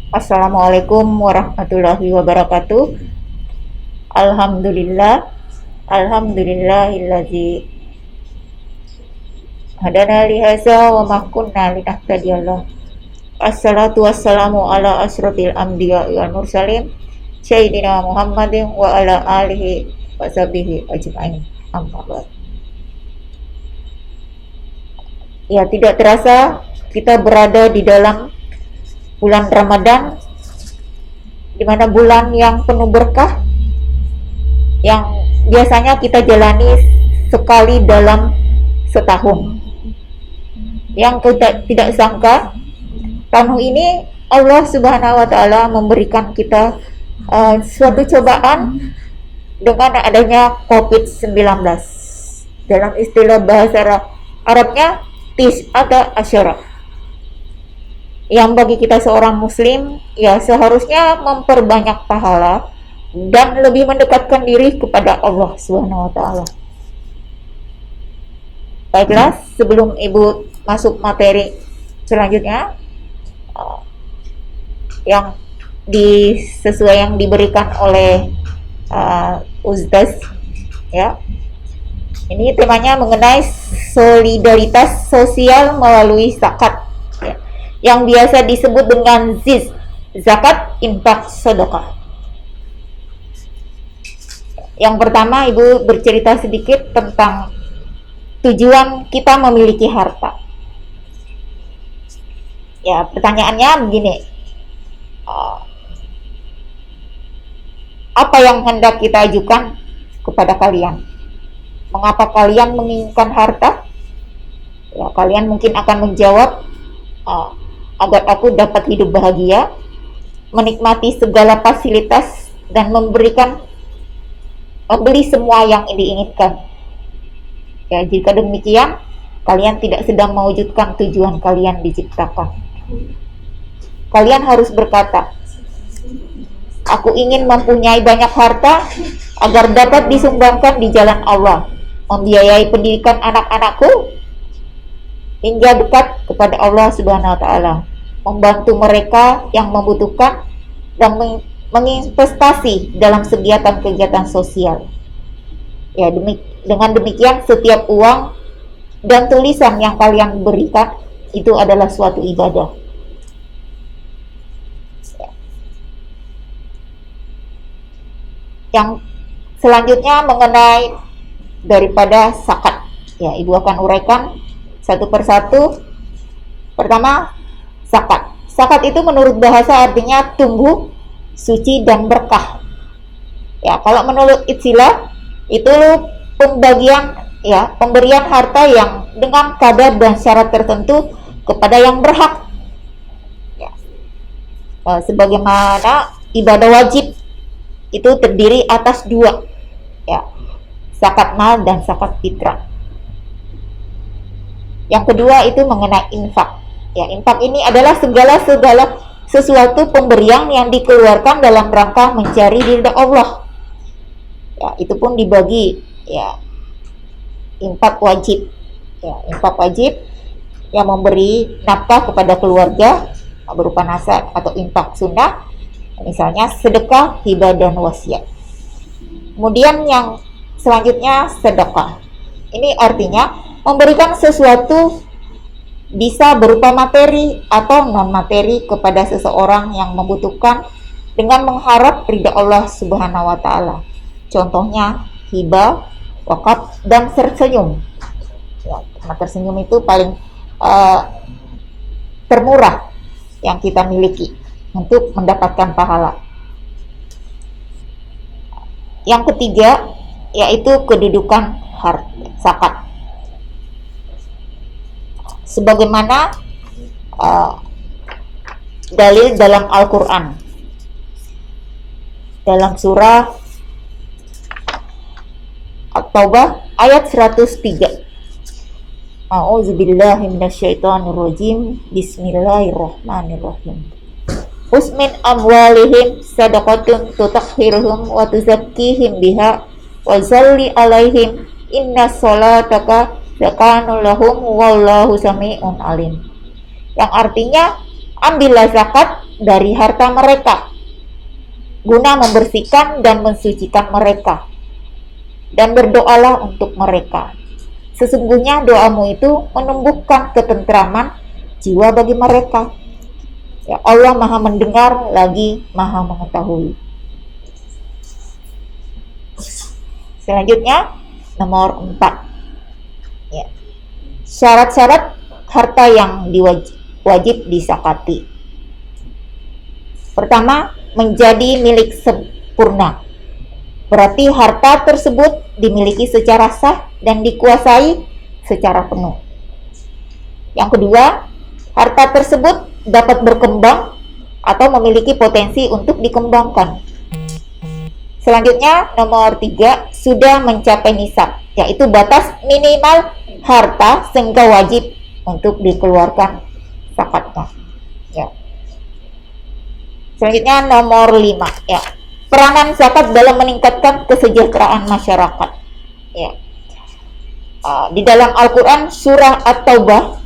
Assalamualaikum warahmatullahi wabarakatuh. Alhamdulillah, alhamdulillahillazi hadana lihaza wa ma kunna linahtadiya. Assalatu wassalamu ala asrofil anbiya wal mursalin Sayyidina Muhammadin wa ala alihi wa sahbihi ajma'in. Amma ba'd. Ya, tidak terasa kita berada di dalam bulan Ramadan, di mana bulan yang penuh berkah, yang biasanya kita jalani sekali dalam setahun. Yang kita tidak sangka, tahun ini Allah Subhanahu wa Ta'ala memberikan kita suatu cobaan dengan adanya COVID-19. Dalam istilah bahasa Arabnya ada asyara, yang bagi kita seorang muslim ya seharusnya memperbanyak pahala dan lebih mendekatkan diri kepada Allah Subhanahu wa Ta'ala. Baiklah, sebelum Ibu masuk materi selanjutnya, yang sesuai yang diberikan oleh Ustaz, ya, ini temanya mengenai solidaritas sosial melalui zakat, ya, yang biasa disebut dengan ZIS, zakat, infak, sedekah. Yang pertama, Ibu bercerita sedikit tentang tujuan kita memiliki harta. Ya, pertanyaannya begini, apa yang hendak kita ajukan kepada kalian? Mengapa kalian menginginkan harta? Ya, kalian mungkin akan menjawab, agar aku dapat hidup bahagia, menikmati segala fasilitas, dan membeli semua yang diinginkan. Ya, jika demikian, kalian tidak sedang mewujudkan tujuan kalian diciptakan. Kalian harus berkata, aku ingin mempunyai banyak harta agar dapat disumbangkan di jalan Allah, membiayai pendidikan anak-anakku hingga dekat kepada Allah Subhanahu wa Ta'ala, membantu mereka yang membutuhkan, dan menginvestasi dalam kegiatan sosial. Ya, dengan demikian setiap uang dan tulisan yang kalian berikan itu adalah suatu ibadah. Ya. Yang selanjutnya mengenai daripada zakat, ya, Ibu akan uraikan satu persatu. Pertama, zakat. Zakat itu menurut bahasa artinya tumbuh, suci, dan berkah. Ya, kalau menurut istilah itu pemberian harta yang dengan kadar dan syarat tertentu kepada yang berhak. Ya. Sebagaimana ibadah wajib itu terdiri atas dua, ya, zakat mal dan zakat fitrah. Yang kedua itu mengenai infak. Ya, infak ini adalah segala sesuatu pemberian yang dikeluarkan dalam rangka mencari ridha Allah. Ya, itu pun dibagi, ya, infak wajib. Ya, infak wajib yang memberi nafkah kepada keluarga berupa nasab, atau infak sunnah, misalnya sedekah, hibah, dan wasiat. Kemudian yang selanjutnya sedekah. Ini artinya memberikan sesuatu, bisa berupa materi atau non materi, kepada seseorang yang membutuhkan dengan mengharap ridha Allah Subhanahu wa Ta'ala. Contohnya hibah, wakaf, dan tersenyum. Ya, tersenyum itu paling termurah yang kita miliki untuk mendapatkan pahala. Yang ketiga yaitu kedudukan zakat. Sebagaimana dalil dalam Al-Quran, dalam surah At-Taubah ayat 103. A'udzubillahi minasyaitonirrajim. Bismillahirrahmanirrahim. Usmin amwalihim sadaqatun tutahhiruhum wa tuzakkihim biha wa salli alaihim inna salataka zakanu lahum wallahu sami'un alim. Yang artinya, ambillah zakat dari harta mereka guna membersihkan dan mensucikan mereka, dan berdoalah untuk mereka. Sesungguhnya doamu itu menumbuhkan ketentraman jiwa bagi mereka. Ya, Allah Maha mendengar lagi Maha mengetahui. Selanjutnya nomor 4. Ya. Syarat-syarat harta yang wajib disakati. Pertama, menjadi milik sempurna. Berarti harta tersebut dimiliki secara sah dan dikuasai secara penuh. Yang kedua, harta tersebut dapat berkembang atau memiliki potensi untuk dikembangkan. Selanjutnya, nomor 3, sudah mencapai nisab, yaitu batas minimal harta sehingga wajib untuk dikeluarkan zakatnya. Ya. Selanjutnya nomor 5, ya. Peranan zakat dalam meningkatkan kesejahteraan masyarakat. Ya. Di dalam Al-Quran surah At-Taubah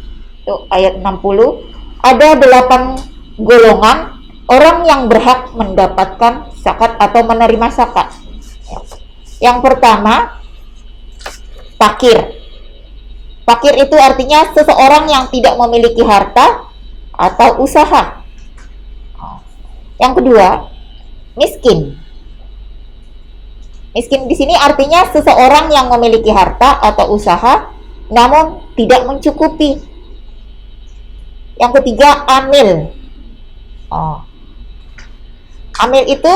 ayat 60 ada 8 golongan orang yang berhak mendapatkan zakat atau menerima zakat. Ya. Yang pertama, fakir. Fakir itu artinya seseorang yang tidak memiliki harta atau usaha. Yang kedua, miskin. Miskin di sini artinya seseorang yang memiliki harta atau usaha namun tidak mencukupi. Yang ketiga, amil. Amil itu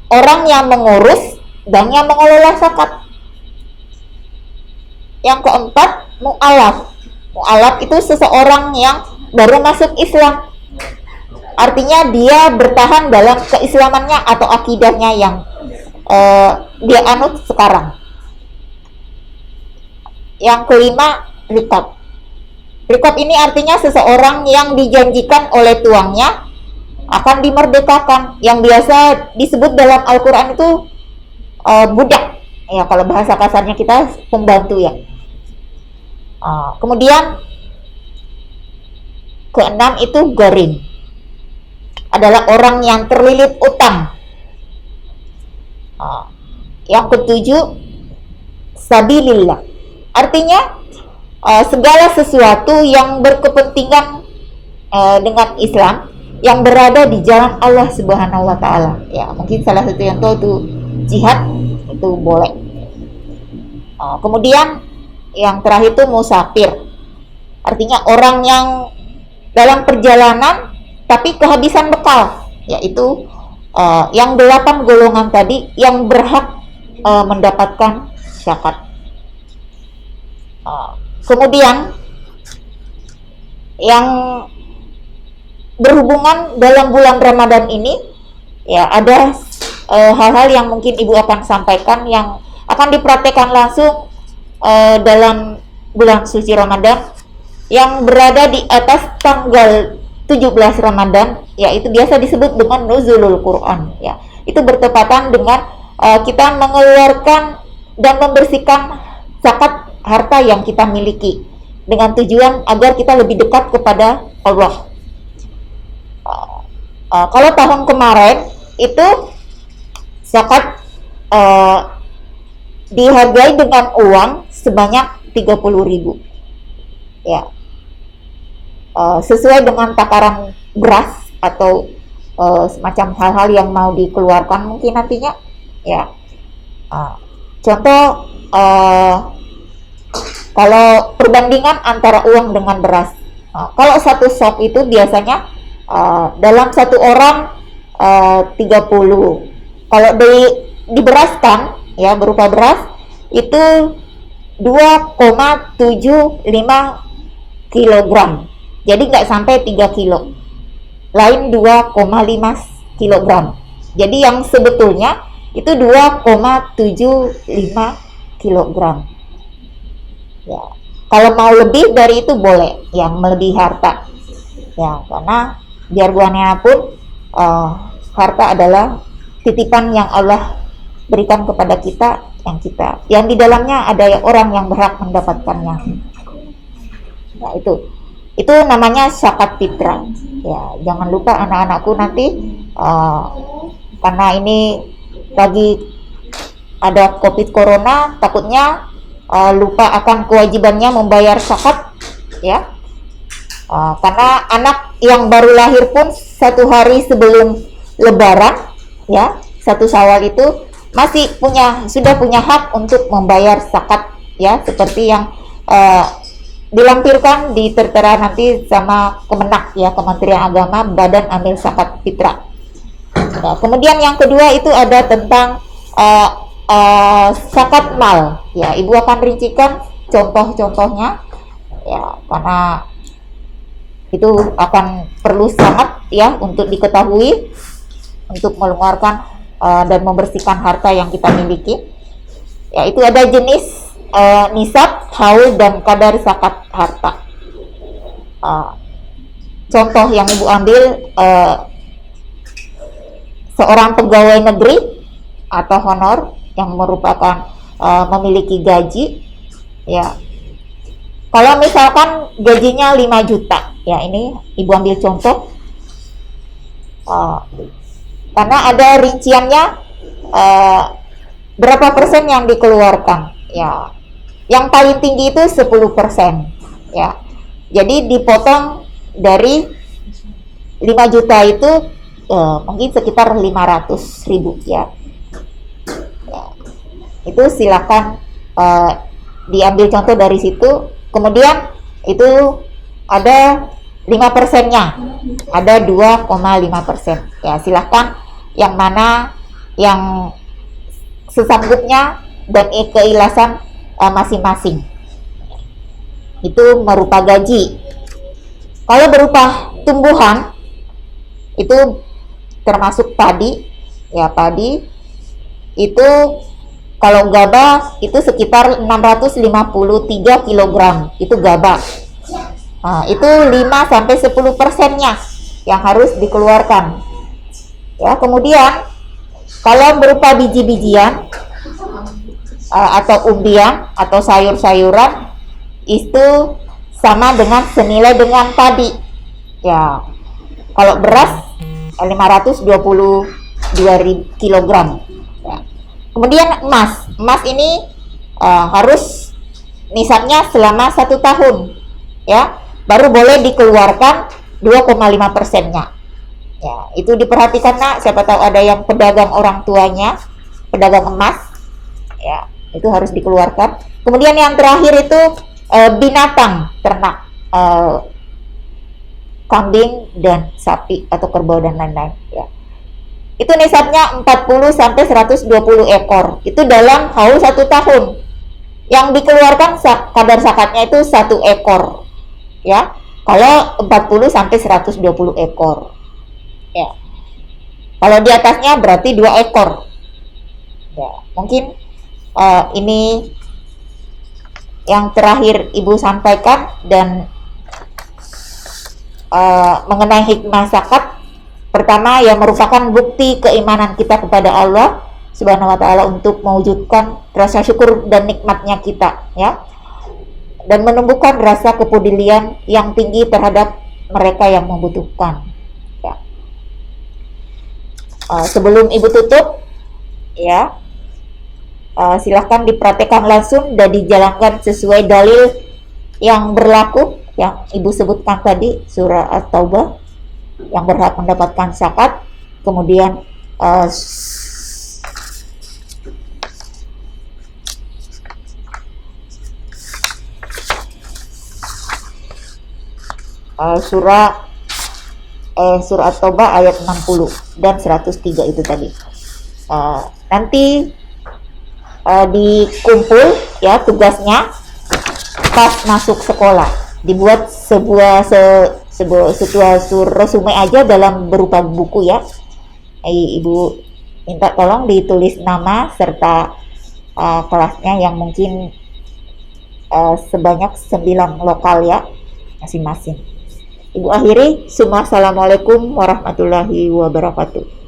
orang yang mengurus dan yang mengelola zakat. Yang keempat, mu'alaf. Mu'alaf itu seseorang yang baru masuk Islam. Artinya dia bertahan dalam keislamannya atau akidahnya yang dia anut sekarang. Yang kelima, riqab. Riqab ini artinya seseorang yang dijanjikan oleh tuannya akan dimerdekakan, yang biasa disebut dalam Al-Quran itu budak. Ya, kalau bahasa kasarnya kita pembantu ya. Kemudian keenam itu gharim, adalah orang yang terlilit utang. Yang ketujuh, sabilillah, artinya segala sesuatu yang berkepentingan dengan Islam yang berada di jalan Allah Subhanahu wa taala. Ya, mungkin salah satu yang tahu itu jihad, itu boleh. Kemudian yang terakhir itu musafir, artinya orang yang dalam perjalanan tapi kehabisan bekal, yaitu yang 8 golongan tadi yang berhak mendapatkan zakat. Kemudian yang berhubungan dalam bulan Ramadan ini, ya ada hal-hal yang mungkin Ibu akan sampaikan yang akan dipraktekkan langsung dalam bulan suci Ramadan yang berada di atas tanggal 17 Ramadan, yaitu biasa disebut dengan nuzulul Quran. Ya, itu bertepatan dengan kita mengeluarkan dan membersihkan zakat harta yang kita miliki dengan tujuan agar kita lebih dekat kepada Allah. Kalau tahun kemarin itu zakat dihargai dengan uang sebanyak 30.000. Ya. Sesuai dengan takaran beras atau semacam hal-hal yang mau dikeluarkan mungkin nantinya. Ya. Contoh kalau perbandingan antara uang dengan beras. Kalau satu sok itu biasanya dalam satu orang 30. Kalau diberaskan ya berupa beras itu 2,75 kilogram. Jadi nggak sampai 3 kilo. Lain 2,5 kilogram. Jadi yang sebetulnya itu 2,75 kilogram. Ya, kalau mau lebih dari itu boleh, yang melebihi harta. Ya, karena biar bagaimanapun harta adalah titipan yang Allah berikan kepada kita, yang di dalamnya ada orang yang berhak mendapatkannya. Nah, itu. Itu namanya zakat fitrah. Ya, jangan lupa anak-anakku nanti karena ini lagi ada COVID corona, takutnya lupa akan kewajibannya membayar zakat, ya. Karena anak yang baru lahir pun 1 hari sebelum Lebaran, ya, 1 Syawal itu sudah punya hak untuk membayar zakat, ya, seperti yang dilampirkan tertera nanti sama Kemenak, ya, Kementerian Agama, Badan Amil Zakat Fitrah. Nah, kemudian yang kedua itu ada tentang zakat mal, ya. Ibu akan rincikan contoh-contohnya, ya, karena itu akan perlu sangat, ya, untuk diketahui untuk mengeluarkan dan membersihkan harta yang kita miliki. Ya, itu ada jenis nisab, haul, dan kadar zakat harta. Contoh yang ibu ambil, seorang pegawai negeri atau honor yang merupakan memiliki gaji, ya. Kalau misalkan gajinya 5 juta, ya, ini ibu ambil contoh, karena ada rinciannya berapa persen yang dikeluarkan, ya. Yang paling tinggi itu 10%, ya. Jadi dipotong dari 5 juta itu mungkin sekitar 500.000, ya. Itu silakan diambil contoh dari situ. Kemudian itu ada 5%-nya, ada 2,5%, ya. Silahkan yang mana yang sesanggupnya dan keikhlasan masing-masing. Itu berupa gaji. Kalau berupa tumbuhan itu termasuk padi, ya. Padi itu kalau gabah itu sekitar 653 kg, itu gabah. Itu 5-10%-nya yang harus dikeluarkan, ya. Kemudian kalau berupa biji-bijian atau umbian atau sayur-sayuran itu sama dengan senilai dengan padi, ya. Kalau beras 522 kg, ya. Kemudian emas ini harus nisabnya selama 1 tahun, ya, baru boleh dikeluarkan 2,5%-nya, ya. Itu diperhatikan, nak, siapa tahu ada yang pedagang orang tuanya pedagang emas, ya, itu harus dikeluarkan. Kemudian yang terakhir itu binatang ternak, kambing dan sapi atau kerbau dan lain-lain, ya. Itu nisabnya 40-120 ekor. Itu dalam haul 1 tahun. Yang dikeluarkan kadar zakatnya itu 1 ekor, ya. Kalau 40-120 ekor, ya. Kalau di atasnya berarti 2 ekor. Ya, mungkin ini yang terakhir ibu sampaikan, dan mengenai hikmah zakat. Pertama, yang merupakan bukti keimanan kita kepada Allah Subhanahu wa taala untuk mewujudkan rasa syukur dan nikmatnya kita, ya. Dan menumbuhkan rasa kepedulian yang tinggi terhadap mereka yang membutuhkan, ya. Sebelum ibu tutup, ya, silahkan dipraktekkan langsung dan dijalankan sesuai dalil yang berlaku yang ibu sebutkan tadi, surah At-Taubah, yang berhak mendapatkan zakat. Kemudian surah At-Taubah ayat 60 dan 103 itu tadi. Nanti dikumpul, ya, tugasnya pas masuk sekolah, dibuat sebuah resume aja dalam berupa buku, ya. Ibu minta tolong ditulis nama serta kelasnya yang mungkin sebanyak 9 lokal, ya, masing-masing. Ibu akhiri, assalamualaikum warahmatullahi wabarakatuh.